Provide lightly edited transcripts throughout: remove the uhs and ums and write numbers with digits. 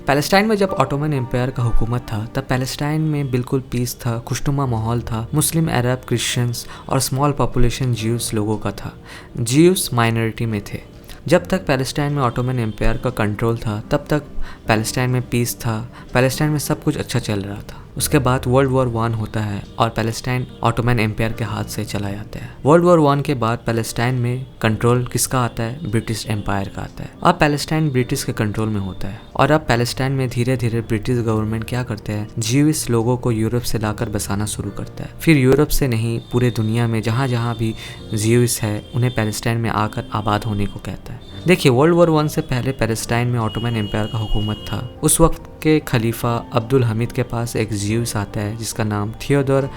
Palestine में जब Ottoman empire का हुकूमत था तब पैलेस्टाइन में बिल्कुल पीस था, खुशनुमा माहौल था, मुस्लिम, अरब, क्रिश्चियंस और स्मॉल पॉपुलेशन ज्यूस लोगों का था। ज्यूस माइनॉरिटी में थे। जब तक पैलेस्टाइन में ऑटोमन एम्पायर का कंट्रोल था तब तक पैलेस्टाइन में पीस था, पैलेस्टाइन में सब कुछ अच्छा चल रहा था। उसके बाद वर्ल्ड वॉर 1 होता है और पैलेस्टाइन ऑटोमन एम्पायर के हाथ से चला जाता है। वर्ल्ड वॉर 1 के बाद पैलेस्टाइन में कंट्रोल किसका आता है? ब्रिटिश एम्पायर का आता है। अब पैलेस्टाइन ब्रिटिश के कंट्रोल में होता है और अब पैलेस्टाइन में धीरे धीरे ब्रिटिश गवर्नमेंट क्या करते हैं, ज्यूइश लोगों को यूरोप से लाकर बसाना शुरू करता है। फिर यूरोप से नहीं, पूरे दुनिया में जहाँ जहाँ भी ज्यूइश है उन्हें पैलेस्टाइन में आकर आबाद होने को कहता है। देखिए, वर्ल्ड वॉर 1 से पहले पैलेस्टाइन में ऑटोमन एम्पायर का हुकूमत था। उस वक्त के खलीफा अब्दुल हमीद के पास एक ज्यूस आता है जिसका नाम थियोडोर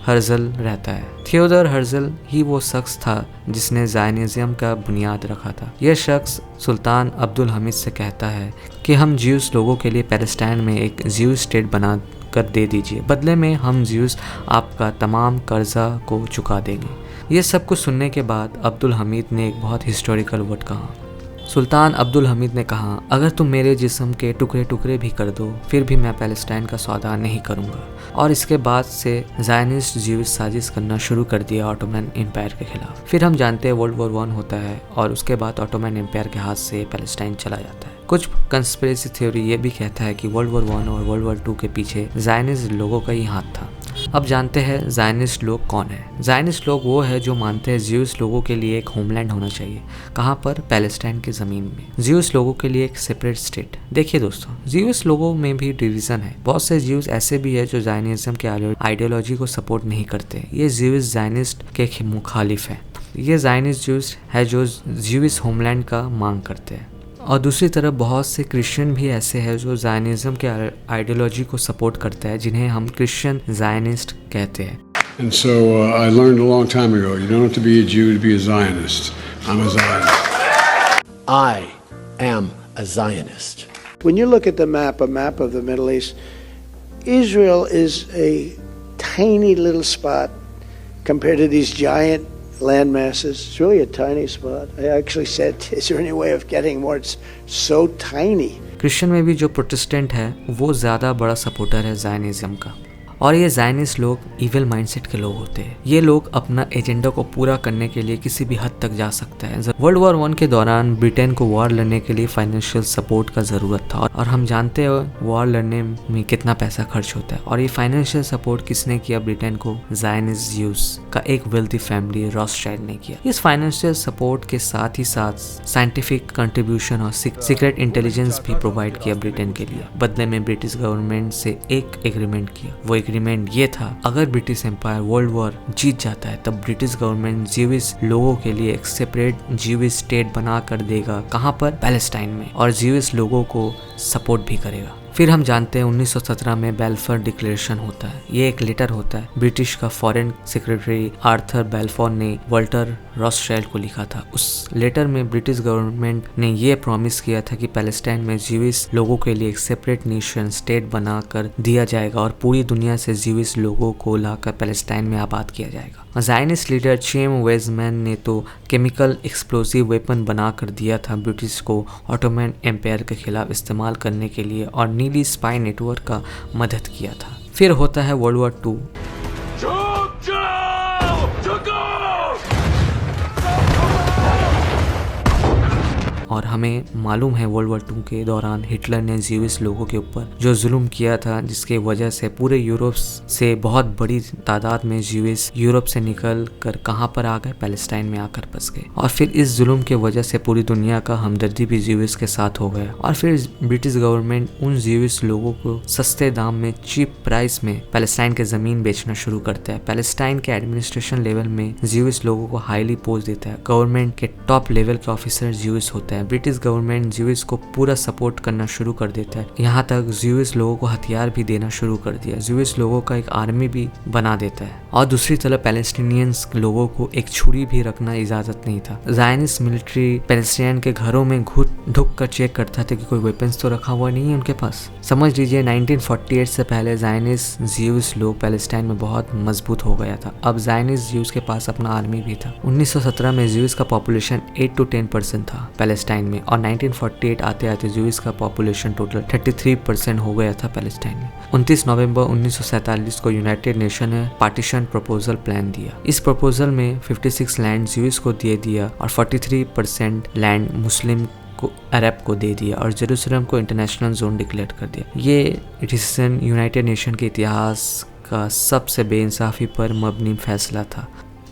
हर्जल रहता है। थियोडोर हर्जल ही वो शख्स था जिसने ज़ायनिज़्म का बुनियाद रखा था। यह शख्स सुल्तान अब्दुल हमीद से कहता है कि हम ज्यूस लोगों के लिए पैलेस्टाइन में एक ज्यूस स्टेट बना कर दे दीजिए, बदले में हम ज्यूस आपका तमाम कर्जा को चुका देंगे। ये सब कुछ सुनने के बाद अब्दुल हमीद ने एक बहुत हिस्टोरिकल वर्ड कहा। सुल्तान अब्दुल हमीद ने कहा, अगर तुम मेरे जिस्म के टुकड़े टुकड़े भी कर दो फिर भी मैं पैलेस्टाइन का सौदा नहीं करूंगा। और इसके बाद से ज़ायनिस्ट ज्यूइश साजिश करना शुरू कर दिया ऑटोमन एम्पायर के खिलाफ। फिर हम जानते हैं वर्ल्ड वॉर 1 होता है और उसके बाद ऑटोमन एम्पायर के हाथ से पैलेस्टाइन चला जाता है। कुछ कंस्पिरेसी थ्योरी ये भी कहता है कि वर्ल्ड वॉर 1 और वर्ल्ड वॉर 2 के पीछे ज़ायनिस्ट लोगों का ही हाथ था। अब जानते हैं ज़ायनिस्ट लोग कौन है। ज़ायनिस्ट लोग वो है जो मानते हैं ज्यूइश लोगों के लिए एक होमलैंड होना चाहिए। कहाँ पर? पैलेस्टाइन की ज़मीन में। ज्यूइश लोगों के लिए एक सेपरेट स्टेट। देखिए दोस्तों, ज्यूइश लोगों में भी डिवीज़न है। बहुत से ज्यूइश ऐसे भी है जो ज़ायनिज़्म के आइडियोलॉजी को सपोर्ट नहीं करते। ये ज्यूइश ज़ायनिस्ट के मुखालिफ है। ये ज़ायनिस्ट ज्यूइश है जो ज्यूइश होमलैंड का मांग करते हैं। और दूसरी तरफ बहुत से क्रिश्चियन भी ऐसे हैं जो ज़ायनिज़्म के आइडियोलॉजी को सपोर्ट करता है, जिन्हें हम क्रिश्चियन ज़ायनिस्ट कहते हैं। And so I learned a long time ago, you don't have to be a Jew to be a Zionist. I'm a Zionist. I am a Zionist. When you look at the map, a map of the Middle East, Israel is a tiny little spot compared to these giant land masses. It's really a tiny spot. I actually said, is there any way of getting more? It's so tiny. Christian में भी जो Protestant है वो ज़्यादा बड़ा supporter है ज़ायनिज़्म का। और ये ज़ायनिस्ट लोग इविल माइंडसेट के लोग होते हैं। ये लोग अपना एजेंडा को पूरा करने के लिए किसी भी हद तक जा सकते हैं। वर्ल्ड वॉर 1 के दौरान ब्रिटेन को वॉर लड़ने के लिए फाइनेंशियल सपोर्ट का ज़रूरत था और हम जानते हैं वॉर लड़ने में कितना पैसा खर्च होता है। और ये फाइनेंशियल सपोर्ट किसने किया ब्रिटेन को? ज़ायनिस्ट ज्यूस का एक वेल्दी फैमिली रॉथस्चाइल्ड ने किया। इस फाइनेंशियल सपोर्ट के साथ ही साथ साइंटिफिक कंट्रीब्यूशन और सीक्रेट इंटेलिजेंस भी प्रोवाइड किया ब्रिटेन के लिए। बदले में ब्रिटिश गवर्नमेंट से एक एग्रीमेंट किया। वो एग्रीमेंट ये था, अगर ब्रिटिश एम्पायर वर्ल्ड वॉर जीत जाता है तब ब्रिटिश गवर्नमेंट ज्यूइश लोगों के लिए एक सेपरेट ज्यूइश स्टेट बना कर देगा। कहाँ पर? पैलेस्टाइन में। और ज्यूइश लोगों को सपोर्ट भी करेगा। फिर हम जानते हैं 1917 में बेल्फोर डिक्लेरेशन होता है। ये एक लेटर होता है ब्रिटिश का फॉरेन सेक्रेटरी आर्थर बेल्फोर ने वॉल्टर रॉथस्चाइल्ड को लिखा था। उस लेटर में ब्रिटिश गवर्नमेंट ने ये प्रॉमिस किया था कि पैलेस्टाइन में ज्यूइश लोगों के लिए एक सेपरेट नेशन स्टेट बना कर दिया जाएगा और पूरी दुनिया से ज्यूइश लोगों को लाकर पैलेस्टाइन में आबाद किया जाएगा। ज़ायनिस्ट लीडर चेम वेज़मैन ने तो केमिकल एक्सप्लोसिव वेपन बना कर दिया था ब्रिटिश को ऑटोमन एम्पायर के खिलाफ इस्तेमाल करने के लिए और नीली स्पाई नेटवर्क का मदद किया था। फिर होता है वर्ल्ड वॉर 2। और हमें मालूम है वर्ल्ड वॉर 2 के दौरान हिटलर ने ज्यूइश लोगों के ऊपर जो जुल्म किया था, जिसके वजह से पूरे यूरोप से बहुत बड़ी तादाद में ज्यूइश यूरोप से निकल कर कहाँ पर आ गए? पैलेस्टाइन में आकर बस गए। और फिर इस जुल्म के वजह से पूरी दुनिया का हमदर्दी भी ज्यूइश के साथ हो गया। और फिर ब्रिटिश गवर्नमेंट उन ज्यूइश लोगों को सस्ते दाम में, चीप प्राइस में पैलेस्टाइन के ज़मीन बेचना शुरू करता है। पैलेस्टाइन के एडमिनिस्ट्रेशन लेवल में ज्यूइश लोगों को हाईली पोस्ट देता है। गवर्नमेंट के टॉप लेवल के ऑफिसर ज्यूइश होते हैं। ब्रिटिश गवर्नमेंट ज्यूइश को पूरा सपोर्ट करना शुरू कर देता है। यहाँ तक ज्यूइश लोगों को हथियार भी देना शुरू कर दिया। ज्यूइश लोगों का एक आर्मी भी बना देता है। और दूसरी तरफ पैलेस्टीनियंस लोगों को एक छुरी भी रखना इजाजत नहीं था। ज़ायनिस्ट मिलिट्री पैलेस्टाइन के घरों में घुट ढुक कर चेक करता था कि कोई वेपन्स तो रखा हुआ नहीं है उनके पास। समझ लीजिए 1948 से पहले ज़ायनिस्ट ज्यूइश लोग पैलेस्टाइन में बहुत मजबूत हो गया था। अब ज़ायनिस्ट ज्यूइश के पास अपना आर्मी भी था। 1917 में ज्यूइश का पॉपुलेशन 8 to 10% था पैलेस्टाइन पैलेस्टाइन में, और 1948 आते आते जूइस का पॉपुलेशन टोटल 33% हो गया था पैलेस्टाइन में। 29 नवंबर 1947 को यूनाइटेड नेशन ने पार्टीशन प्रपोजल प्लान दिया। इस प्रपोजल में 56 लैंड जूइस को दे दिया और 43% लैंड मुस्लिम को अरब को दे दिया और जेरूसलम को इंटरनेशनल जोन डिक्लेयर कर दिया। ये डिसीजन यूनाइटेड नेशन के इतिहास का सबसे बेइंसाफी पर मबनी फैसला था,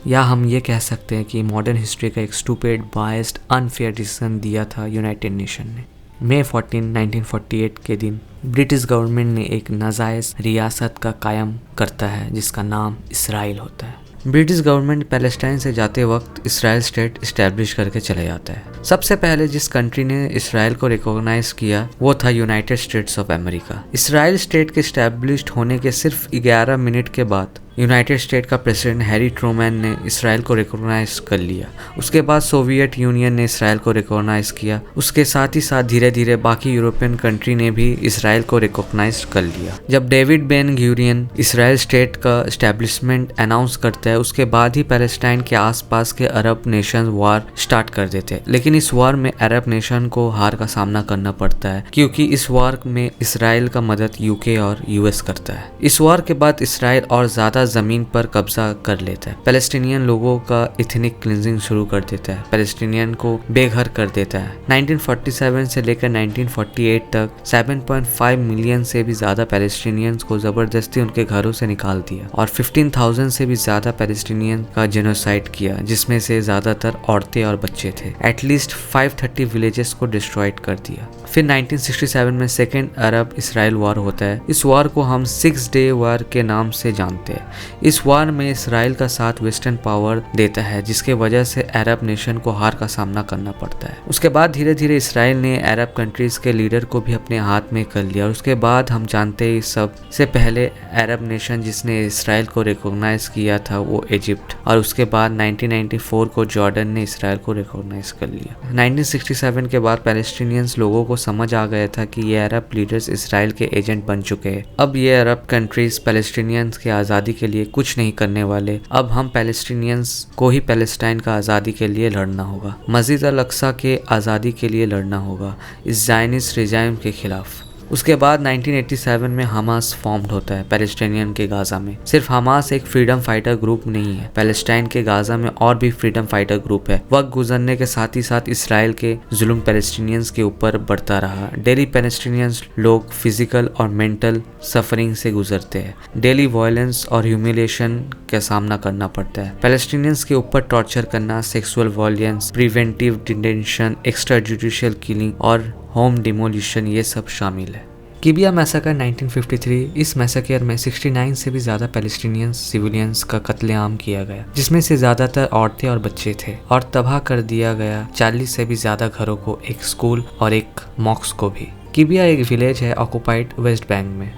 या हम ये कह सकते हैं कि मॉडर्न हिस्ट्री का एक स्टूपिड, बायस्ड, अनफेयर डिसीजन दिया था यूनाइटेड नेशन ने। मई 14, 1948 के दिन ब्रिटिश गवर्नमेंट ने एक नाजायज़ रियासत का कायम करता है जिसका नाम इसराइल होता है। ब्रिटिश गवर्नमेंट पैलेस्टाइन से जाते वक्त इसराइल स्टेट इस्टेब्लिश करके चले जाता है। सबसे पहले जिस कंट्री ने इसराइल को रिकॉग्नाइज किया वो था United states of America. Israel state के इस्टेब्लिश्ड होने के सिर्फ 11 मिनट के बाद यूनाइटेड स्टेट का प्रेसिडेंट हैरी ट्रूमैन ने इसराइल को रिकॉग्नाइज कर लिया। उसके बाद सोवियत यूनियन ने इसराइल को रिकॉग्नाइज किया। उसके साथ ही साथ धीरे धीरे बाकी यूरोपियन कंट्री ने भी इसराइल को रिकॉग्नाइज कर लिया। जब David Ben Gurion Israel state का एस्टेब्लिशमेंट अनाउंस करता है, उसके बाद ही पैलेस्टाइन के आसपास के अरब नेशन वार स्टार्ट कर देते हैं। लेकिन इस वार में अरब नेशन को हार का सामना करना पड़ता है क्योंकि इस वार में इसराइल का मदद यूके और यूएस करता है। इस वार के बाद इसराइल और ज्यादा जमीन पर कब्जा कर लेता है। पैलेस्टीनियन लोगों का इथनिक क्लिंजिंग शुरू कर देता है, पैलेस्टीनियन को बेघर कर देता है। 1947 से लेकर 1948 तक 7.5 मिलियन से भी ज्यादा पैलेस्टीनियंस को जबरदस्ती उनके घरों से निकाल दिया और 15,000 से भी ज्यादा पैलेस्टीनियन का जेनोसाइड किया, जिसमें से ज्यादातर औरतें और बच्चे थे। एटलीस्ट 530 विलेजेस को डिस्ट्रॉयड कर दिया। फिर 1967 में सेकेंड अरब इसराइल वार होता है। इस वार को हम 6 डे वार के नाम से जानते हैं। इस वार में इसराइल का साथ वेस्टर्न पावर देता है, जिसके वजह से अरब नेशन को हार का सामना करना पड़ता है। उसके बाद धीरे धीरे इसराइल ने अरब कंट्रीज के लीडर को भी अपने हाथ में कर लिया और उसके बाद हम जानते हैं सबसे पहले अरब नेशन जिसने इसराइल को रिकॉग्नाइज किया था वो इजिप्ट, और उसके बाद 1994 को जॉर्डन ने इसराइल को रिकॉग्नाइज कर लिया। 1967 के बाद पैलेस्टीनियंस लोगों को समझ आ गया था कि ये अरब लीडर्स इसराइल के एजेंट बन चुके हैं। अब ये अरब कंट्रीज पैलेस्टीनियंस के आज़ादी के लिए कुछ नहीं करने वाले। अब हम पैलेस्टीनियंस को ही पैलेस्टाइन का आज़ादी के लिए लड़ना होगा, मस्जिद अल अक्सा के आज़ादी के लिए लड़ना होगा, इस ज़ायनिस्ट रिजाइम के खिलाफ। उसके बाद 1987 में हमास फॉर्म्ड होता है पैलेस्टाइनियन के गाजा में। सिर्फ हमास एक फ्रीडम फाइटर ग्रुप नहीं है, पैलेस्टाइन के गाजा में और भी फ्रीडम फाइटर ग्रुप है। वक्त गुजरने के साथ ही साथ इसराइल के जुल्म पैलेस्टीनियंस के ऊपर बढ़ता रहा। डेली पैलेस्टीनियंस लोग फिजिकल और मेंटल सफरिंग से गुजरते हैं। डेली वायलेंस और ह्यूमिलेशन का सामना करना पड़ता है। पैलेस्टीनियंस के ऊपर टॉर्चर करना, sexual violence, preventive detention, extra judicial killing और होम डिमोलिशन, ये सब शामिल है। किबिया मैसेकर 1953, इस मैसेकर में 69 से भी ज़्यादा पैलेस्टीनियंस सिविलियंस का कत्लेआम किया गया, जिसमें से ज़्यादातर औरतें और बच्चे थे, और तबाह कर दिया गया 40 से भी ज़्यादा घरों को, एक स्कूल और एक मॉस्क को भी। किबिया एक विलेज है ऑक्युपाइड वेस्ट बैंक में।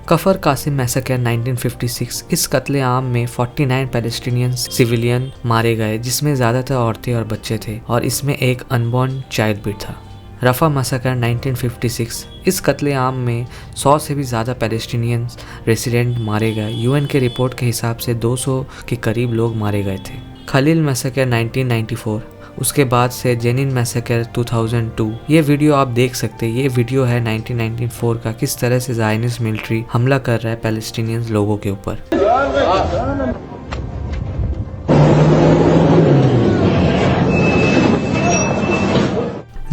कफर कासिम मैसेकर 1956, इस कत्लेआम में 49 पैलेस्टीनियंस सिविलियन मारे गए, जिसमें ज़्यादातर औरतें और बच्चे थे, और इसमें एक अनबॉर्न चाइल्ड भी था। रफा मैसेकर 1956, इस कत्लेआम में 100 से भी ज़्यादा पैलेस्टीनियंस रेसिडेंट मारे गए। यूएन के रिपोर्ट के हिसाब से 200 के करीब लोग मारे गए थे। खलील मैसेकर 1994, उसके बाद से जेनिन मैसेकर 2002। ये वीडियो आप देख सकते हैं। ये वीडियो है 1994 का, किस तरह से ज़ायनिस्ट मिलिट्री हमला कर रहा है पैलेस्टीनियंस लोगों के ऊपर।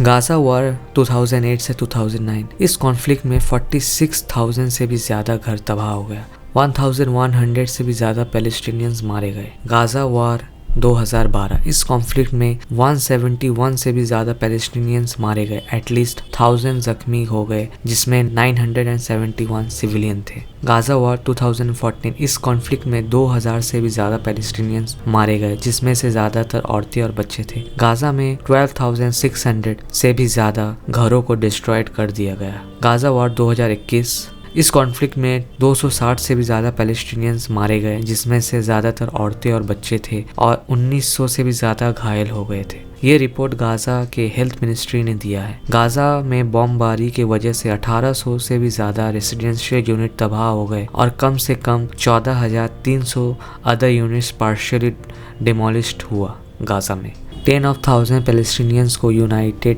गाजा वार 2008 से 2009, इस कॉन्फ्लिक्ट में 46,000 से भी ज़्यादा घर तबाह हो गया। 1100 से भी ज़्यादा पैलेस्टीनियंस मारे गए। गाजा वार 2012, इस कॉन्फ्लिक्ट में 171 से भी ज़्यादा पैलेस्टीनियंस मारे गए। एटलीस्ट 1000 जख्मी हो गए, जिसमें 971 सिविलियन थे। गाजा वार 2014, इस कॉन्फ्लिक्ट में 2000 से भी ज़्यादा पैलेस्टीनियंस मारे गए, जिसमें से ज़्यादातर औरतें और बच्चे थे। गाजा में 12,600 से भी ज़्यादा घरों को डिस्ट्रॉयड कर दिया गया। गाजा वार 2021, इस कॉन्फ्लिक्ट में 260 से भी ज़्यादा पैलेस्टीनियंस मारे गए, जिसमें से ज़्यादातर औरतें और बच्चे थे, और 1900 से भी ज़्यादा घायल हो गए थे। ये रिपोर्ट गाजा के हेल्थ मिनिस्ट्री ने दिया है। गाजा में बमबारी की वजह से 1800 से भी ज़्यादा रेसिडेंशियल यूनिट तबाह हो गए, और कम से कम 14,300 अदर यूनिट्स पार्शियली डिमोलिश्ड हुआ गाजा में। 10,000 पैलेस्टीनियंस को यूनाइटेड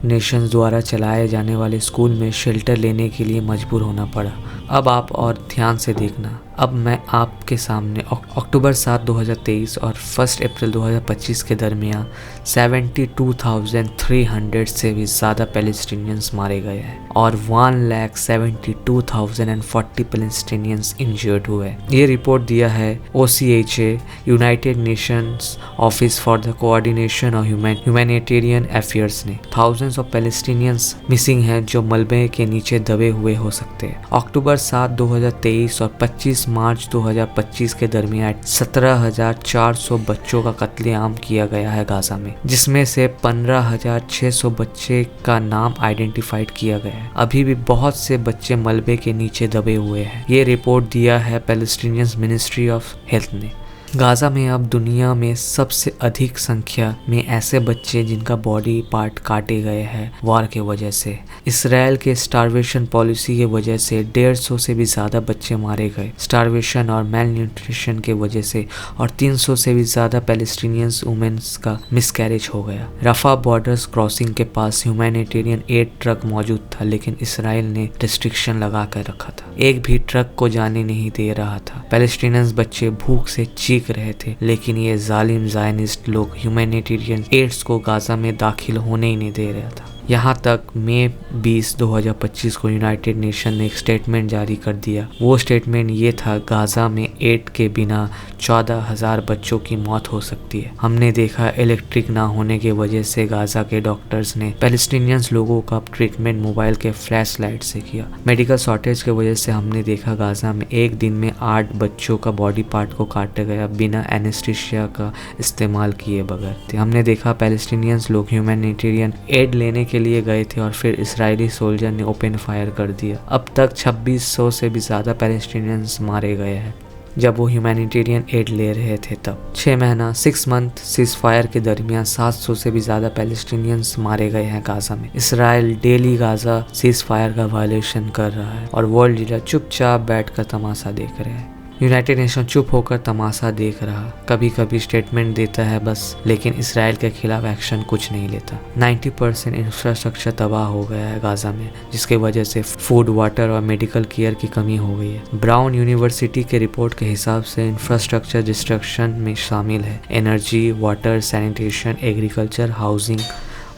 नेशंस द्वारा चलाए जाने वाले स्कूल में शेल्टर लेने के लिए मजबूर होना पड़ा। अब आप और ध्यान से देखना, अब मैं आपके सामने अक्टूबर 7, 2023 और 1 अप्रैल 2025 के दरमियान 72,300 से भी ज़्यादा पैलेस्टीनियंस मारे गए हैं और 1,72,040 पैलेस्टीनियंस इंजर्ड हुए। ये रिपोर्ट दिया है OCHA, United Nations office for the coordination of humanitarian affairs ने। थाउजेंड्स ऑफ पैलेस्टीनियंस मिसिंग हैं जो मलबे के नीचे दबे हुए हो सकते हैं। अक्टूबर 7, 2023 और 25 मार्च 2025 के दरमियान 17,400 बच्चों का कत्लेआम किया गया है गाजा में, जिसमें से 15,600 बच्चे का नाम आइडेंटिफाइड किया गया है। अभी भी बहुत से बच्चे मलबे के नीचे दबे हुए हैं। ये रिपोर्ट दिया है पैलेस्टीनियन मिनिस्ट्री ऑफ हेल्थ ने। गाजा में अब दुनिया में सबसे अधिक संख्या में ऐसे बच्चे जिनका बॉडी पार्ट काटे गए हैं वार के वजह से। इसराइल के स्टारवेशन पॉलिसी के वजह से 150 से भी ज़्यादा बच्चे मारे गए स्टारवेशन और मेल न्यूट्रिशन के वजह से, और 300 से भी ज़्यादा पैलेस्टीनियंस वुमेन्स का मिसकैरेज हो गया। रफा बॉर्डर्स क्रॉसिंग के पास ह्यूमैनिटेरियन एड ट्रक मौजूद था, लेकिन इसराइल ने रिस्ट्रिक्शन लगा कर रखा था। एक भी ट्रक को जाने नहीं दे रहा था। पैलेस्टीनियंस बच्चे भूख से चीख रहे थे, लेकिन ये जालिम ज़ायनिस्ट लोग ह्यूमैनिटेरियन एड्स को गाजा में दाखिल होने ही नहीं दे रहा था। यहाँ तक मई 20, 2025 को यूनाइटेड नेशन ने एक स्टेटमेंट जारी कर दिया। वो स्टेटमेंट ये था, गाजा में एड के बिना 14,000 बच्चों की मौत हो सकती है। हमने देखा इलेक्ट्रिक ना होने की वजह से गाजा के डॉक्टर्स ने पैलेस्टीनियंस लोगों का ट्रीटमेंट मोबाइल के फ्लैश लाइट से किया। मेडिकल शॉर्टेज की वजह से हमने देखा गाजा में एक दिन में 8 बच्चों का बॉडी पार्ट को काटा गया बिना एनेस्थीसिया का इस्तेमाल किए बगैर। हमने देखा पैलेस्टीनियंस लोग ह्यूमैनिटेरियन एड लेने के लिए गए थे और फिर इजरायली सोल्जर ने ओपन फायर कर दिया। अब तक 2600 से भी ज़्यादा पैलेस्टीनियंस मारे गए हैं जब वो ह्यूमैनिटेरियन एड ले रहे थे तब। 6 मंथ सीज फायर के दरमियान 700 से भी ज़्यादा पैलेस्टीनियंस मारे गए हैं गाजा में। Israel daily Gaza cease fire का वायलेशन कर रहा है और वर्ल्ड लीडर चुपचाप बैठकर तमाशा देख रहे हैं। यूनाइटेड नेशन चुप होकर तमाशा देख रहा, कभी कभी स्टेटमेंट देता है बस, लेकिन इसराइल के खिलाफ एक्शन कुछ नहीं लेता। 90% इंफ्रास्ट्रक्चर तबाह हो गया है गाजा में, जिसके वजह से फूड, वाटर और मेडिकल केयर की कमी हो गई है। ब्राउन यूनिवर्सिटी के रिपोर्ट के हिसाब से इंफ्रास्ट्रक्चर डिस्ट्रक्शन में शामिल है energy, water, sanitation, agriculture, housing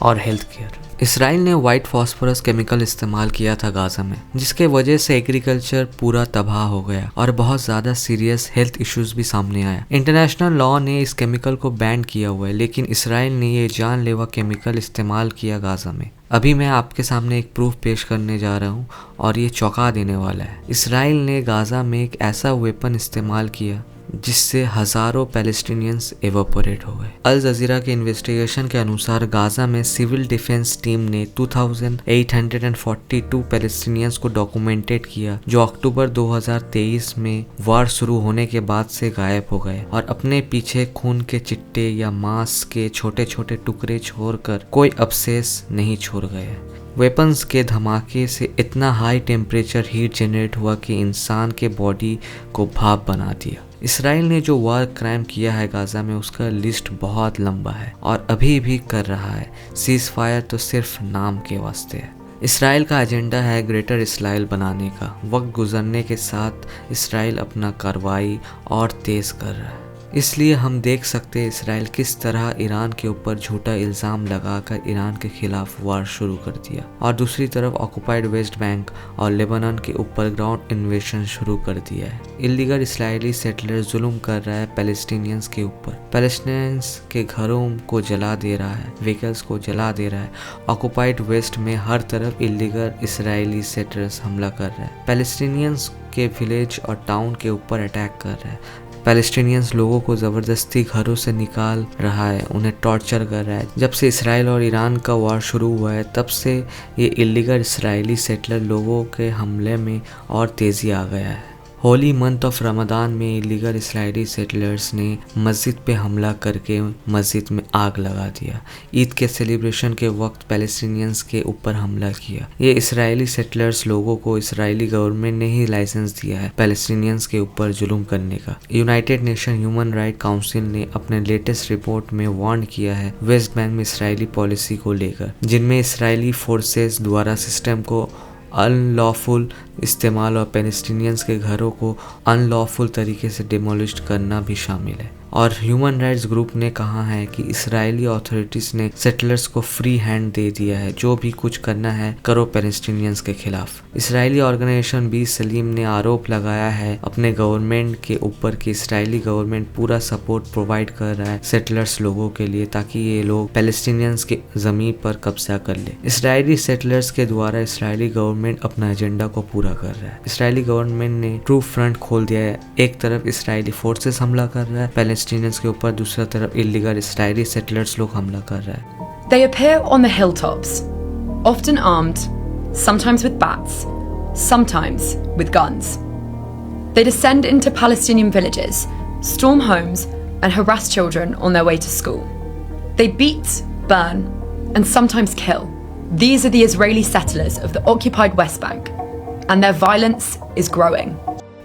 और हेल्थ केयर। इसराइल ने वाइट फॉस्फोरस केमिकल इस्तेमाल किया था गाजा में, जिसके वजह से एग्रीकल्चर पूरा तबाह हो गया और बहुत ज़्यादा सीरियस हेल्थ इश्यूज भी सामने आया। इंटरनेशनल लॉ ने इस केमिकल को बैन किया हुआ है, लेकिन इसराइल ने ये जानलेवा केमिकल इस्तेमाल किया गाजा में। अभी मैं आपके सामने एक प्रूफ पेश करने जा रहा हूँ और ये चौंका देने वाला है। इसराइल ने गाजा में एक ऐसा वेपन इस्तेमाल किया जिससे हजारों पैलेस्टीनियंस एवोपोरेट हो गए। अल जजीरा के इन्वेस्टिगेशन के अनुसार गाजा में सिविल डिफेंस टीम ने 2842 पैलेस्टीनियंस को डॉक्यूमेंटेड किया जो अक्टूबर 2023 में वार शुरू होने के बाद से गायब हो गए और अपने पीछे खून के चिट्टे या मांस के छोटे छोटे टुकड़े छोड़कर कोई अवशेष नहीं छोड़ गए। वेपन्स के धमाके से इतना हाई टेम्परेचर हीट जनरेट हुआ कि इंसान के बॉडी को भाप बना दिया। इसराइल ने जो वार क्राइम किया है गाजा में उसका लिस्ट बहुत लंबा है और अभी भी कर रहा है। सीज फायर तो सिर्फ नाम के वास्ते है। इसराइल का एजेंडा है ग्रेटर इसराइल बनाने का। वक्त गुजरने के साथ इसराइल अपना कार्रवाई और तेज कर रहा है। इसलिए हम देख सकते हैं इसराइल किस तरह ईरान के ऊपर झूठा इल्ज़ाम लगाकर ईरान के खिलाफ वार शुरू कर दिया और दूसरी तरफ ऑक्युपाइड वेस्ट बैंक और लेबनान के ऊपर ग्राउंड इन्वेशन शुरू कर दिया है। इलीगल इसराइली सेटलर जुल्म कर रहा है पैलेस्टीनियंस के ऊपर। पैलेस्टीनियंस के घरों को जला दे रहा है, व्हीकल्स को जला दे रहा है। ऑक्युपाइड वेस्ट में हर तरफ इलीगल इसराइली सेटलर्स हमला कर रहा है। पैलेस्टीनियंस के विलेज और टाउन के ऊपर अटैक कर रहा है। पैलेस्टीनियंस लोगों को ज़बरदस्ती घरों से निकाल रहा है, उन्हें टॉर्चर कर रहा है। जब से इसराइल और ईरान का वार शुरू हुआ है तब से ये इलीगल इसराइली सेटलर लोगों के हमले में और तेज़ी आ गया है होली मंथ ऑफ रमदान में इलीगल इसराइली सेटलर्स ने मस्जिद पे हमला करके मस्जिद में आग लगा दिया। ईद के सेलिब्रेशन के वक्त पैलेस्टीनियंस के ऊपर हमला किया। ये इसराइली सेटलर्स लोगों को इसराइली गवर्नमेंट ने ही लाइसेंस दिया है पैलेस्टीनियंस के ऊपर जुल्म करने का। United nation human right council ने अपने लेटेस्ट रिपोर्ट में वार्न किया है वेस्ट बैंक में इसराइली पॉलिसी को लेकर, जिनमें इसराइली फोर्सेस द्वारा सिस्टम को अनलॉफुल इस्तेमाल और पैलेस्टीनियंस के घरों को अनलॉफुल तरीके से डिमोलिश करना भी शामिल है। और ह्यूमन राइट्स ग्रुप ने कहा है कि इसराइली अथॉरिटीज़ ने सेटलर्स को फ्री हैंड दे दिया है, जो भी कुछ करना है करो पैलेस्टीनियंस के खिलाफ। इसराइली ऑर्गेनाइजेशन बी सलीम ने आरोप लगाया है अपने गवर्नमेंट के ऊपर कि इसराइली गवर्नमेंट पूरा सपोर्ट प्रोवाइड कर रहा है सेटलर्स लोगों के लिए ताकि ये लोग पैलेस्टीनियंस के ज़मीन पर कब्जा कर ले। इसराइली सेटलर्स के द्वारा इसराइली गवर्नमेंट अपना एजेंडा को पूरा कर रहा है। इसराइली गवर्नमेंट ने ट्रू फ्रंट खोल दिया है। एक तरफ इसराइली फोर्सेस हमला कर रहा है पैलेस्टीनियंस के ऊपर, दूसरा तरफ इलीगल इसराइली सेटलर्स लोग हमला कर रहा है। They appear on the hilltops, often armed, sometimes with bats, sometimes with guns. They descend into Palestinian villages, storm homes, and harass children on their way to school. They beat, burn, and sometimes kill. These are the Israeli settlers of the occupied West Bank, and their violence is growing.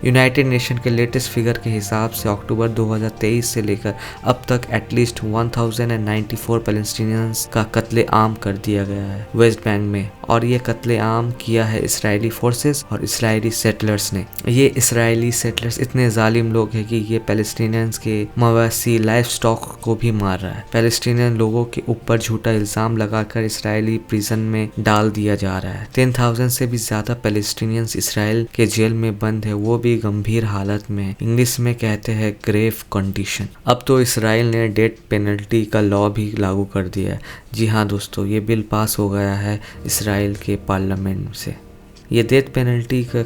United nation के latest figure के हिसाब से अक्टूबर 2023 से लेकर अब तक at least 1094 Palestinians का कत्ले आम कर दिया गया है वेस्ट बैंक में, और ये कत्ले आम किया है इसराइली फोर्सेस और इसराइली सेटलर्स ने। ये इसराइली सेटलर्स इतने जालिम लोग हैं कि ये पैलेस्टीनियंस के मवेशी लाइफ स्टॉक को भी मार रहा है। पैलेस्टीनियन लोगों के ऊपर झूठा इल्ज़ाम लगाकर इसराइली प्रिजन में डाल दिया जा रहा है। 10,000 से भी ज़्यादा पैलेस्टीनियंस इसराइल के जेल में बंद है, वो भी गंभीर हालत में। इंग्लिश में कहते हैं ग्रेव कंडीशन। अब तो इसराइल ने डेथ पेनल्टी का लॉ भी लागू कर दिया है। जी हाँ दोस्तों, ये बिल पास हो गया है इसराइल के पार्लियामेंट से। ये डेथ पेनल्टी का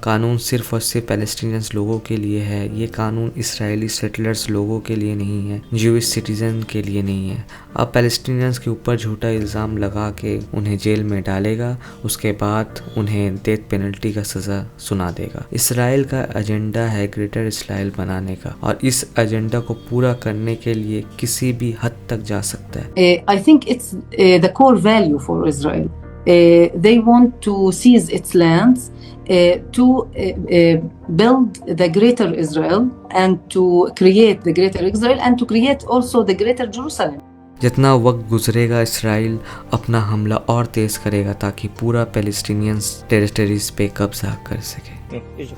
कानून सिर्फ और सिर्फ पैलेस्टीनियंस लोगों के लिए है। ये कानून इसराइली सेटलर्स लोगों के लिए नहीं है, ज्यूइश सिटीजन के लिए नहीं है। अब पैलेस्टीनियंस के ऊपर झूठा इल्ज़ाम लगा के उन्हें जेल में डालेगा, उसके बाद उन्हें डेथ पेनल्टी का सज़ा सुना देगा। इसराइल का एजेंडा है ग्रेटर इसराइल बनाने का, और इस एजेंडा को पूरा करने के लिए किसी भी हद तक जा सकता है। I think it's the core value for Israel. They want to seize its lands to build the greater Israel and to create the greater Israel and to create also the greater Jerusalem. जितना वक्त गुजरेगा Israel अपना हमला और तेज करेगा ताकि पूरा Palestinians territories पे कब्जा कर सके।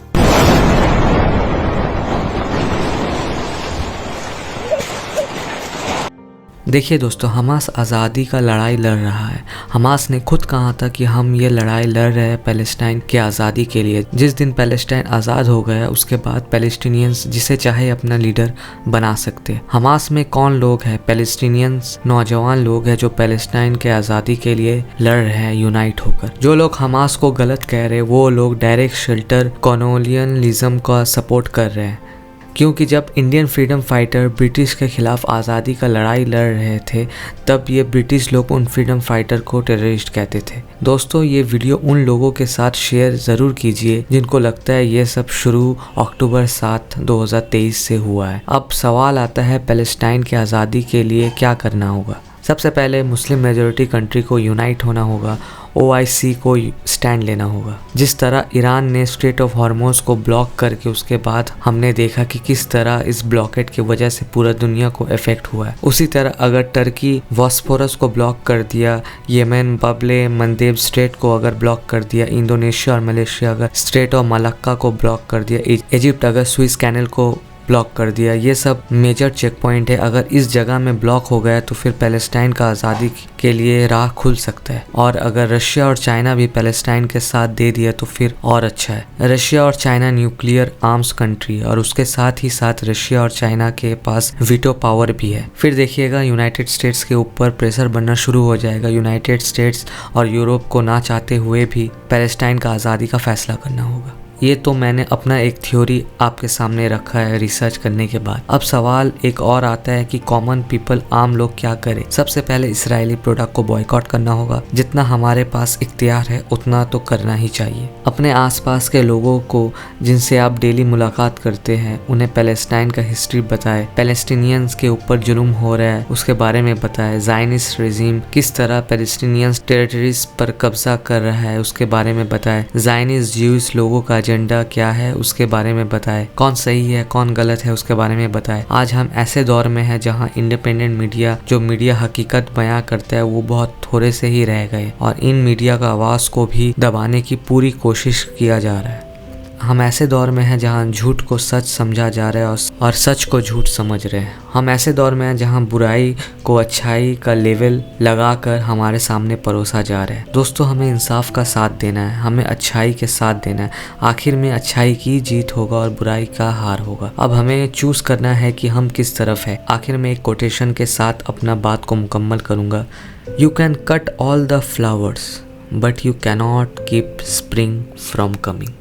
देखिए दोस्तों, हमास आज़ादी का लड़ाई लड़ रहा है। हमास ने खुद कहा था कि हम ये लड़ाई लड़ रहे हैं पैलेस्टाइन के आज़ादी के लिए। जिस दिन पैलेस्टाइन आज़ाद हो गया उसके बाद पैलेस्टीनियंस जिसे चाहे अपना लीडर बना सकते हैं। हमास में कौन लोग हैं? पैलेस्टीनियंस नौजवान लोग हैं जो पैलेस्टाइन के आज़ादी के लिए लड़ रहे हैं यूनाइट होकर। जो लोग हमास को गलत कह रहे हैं वो लोग डायरेक्ट शेल्टर कॉलोनियलिज्म का सपोर्ट कर रहे हैं, क्योंकि जब इंडियन फ्रीडम फाइटर ब्रिटिश के खिलाफ आज़ादी का लड़ाई लड़ रहे थे तब ये ब्रिटिश लोग उन फ्रीडम फाइटर को टेररिस्ट कहते थे। दोस्तों, ये वीडियो उन लोगों के साथ शेयर ज़रूर कीजिए जिनको लगता है ये सब शुरू अक्टूबर 7, 2023 से हुआ है। अब सवाल आता है पैलेस्टाइन की आज़ादी के लिए क्या करना होगा। सबसे पहले मुस्लिम मेजॉरिटी कंट्री को यूनाइट होना होगा, OIC को स्टैंड लेना होगा। जिस तरह ईरान ने स्ट्रेट ऑफ हॉर्मोज को ब्लॉक करके उसके बाद हमने देखा कि किस तरह इस ब्लॉकेट की वजह से पूरा दुनिया को इफेक्ट हुआ है, उसी तरह अगर टर्की बॉस्फोरस को ब्लॉक कर दिया, येमेन बबले मंदेब स्ट्रेट को अगर ब्लॉक कर दिया, इंडोनेशिया और मलेशिया अगर स्ट्रेट ऑफ मलक्का को ब्लॉक कर दिया, इजिप्ट अगर स्विस कैनल को ब्लॉक कर दिया, ये सब मेजर चेक पॉइंट है। अगर इस जगह में ब्लॉक हो गया तो फिर पैलेस्टाइन का आज़ादी के लिए राह खुल सकता है। और अगर रशिया और चाइना भी पैलेस्टाइन के साथ दे दिया तो फिर और अच्छा है। रशिया और चाइना न्यूक्लियर आर्म्स कंट्री है और उसके साथ ही साथ रशिया और चाइना के पास वीटो पावर भी है। फिर देखिएगा यूनाइटेड स्टेट्स के ऊपर प्रेशर बनना शुरू हो जाएगा। यूनाइटेड स्टेट्स और यूरोप को ना चाहते हुए भी पैलेस्टाइन का आज़ादी का फैसला करना होगा। ये तो मैंने अपना एक थ्योरी आपके सामने रखा है रिसर्च करने के बाद। अब सवाल एक और आता है कि कॉमन पीपल, आम लोग क्या करें। सबसे पहले इजरायली प्रोडक्ट को बॉयकॉट करना होगा। जितना हमारे पास इख्तियार है उतना तो करना ही चाहिए। अपने आसपास के लोगों को जिनसे आप डेली मुलाकात करते हैं उन्हें पैलेस्टाइन का हिस्ट्री बताएं, पैलेस्टीनियंस के ऊपर जुल्म हो रहा है उसके बारे में बताएं, ज़ायनिस्ट रेजिम किस तरह पैलेस्टीनियंस टेरिटरीज पर कब्जा कर रहा है उसके बारे में बताएं, ज़ायनिस्ट ज्यूस लोगों का एजेंडा क्या है उसके बारे में बताएं, कौन सही है कौन गलत है उसके बारे में बताएं। आज हम ऐसे दौर में हैं जहां इंडिपेंडेंट मीडिया, जो मीडिया हकीकत बयां करता है, वो बहुत थोड़े से ही रह गए और इन मीडिया का आवाज़ को भी दबाने की पूरी कोशिश किया जा रहा है। हम ऐसे दौर में हैं जहां झूठ को सच समझा जा रहा है और सच को झूठ समझ रहे हैं। हम ऐसे दौर में हैं जहां बुराई को अच्छाई का लेवल लगाकर हमारे सामने परोसा जा रहा है। दोस्तों, हमें इंसाफ का साथ देना है, हमें अच्छाई के साथ देना है। आखिर में अच्छाई की जीत होगा और बुराई का हार होगा। अब हमें चूज करना है कि हम किस तरफ है। आखिर में एक कोटेशन के साथ अपना बात को मुकम्मल करूँगा। You can cut all the flowers but you cannot keep spring from coming.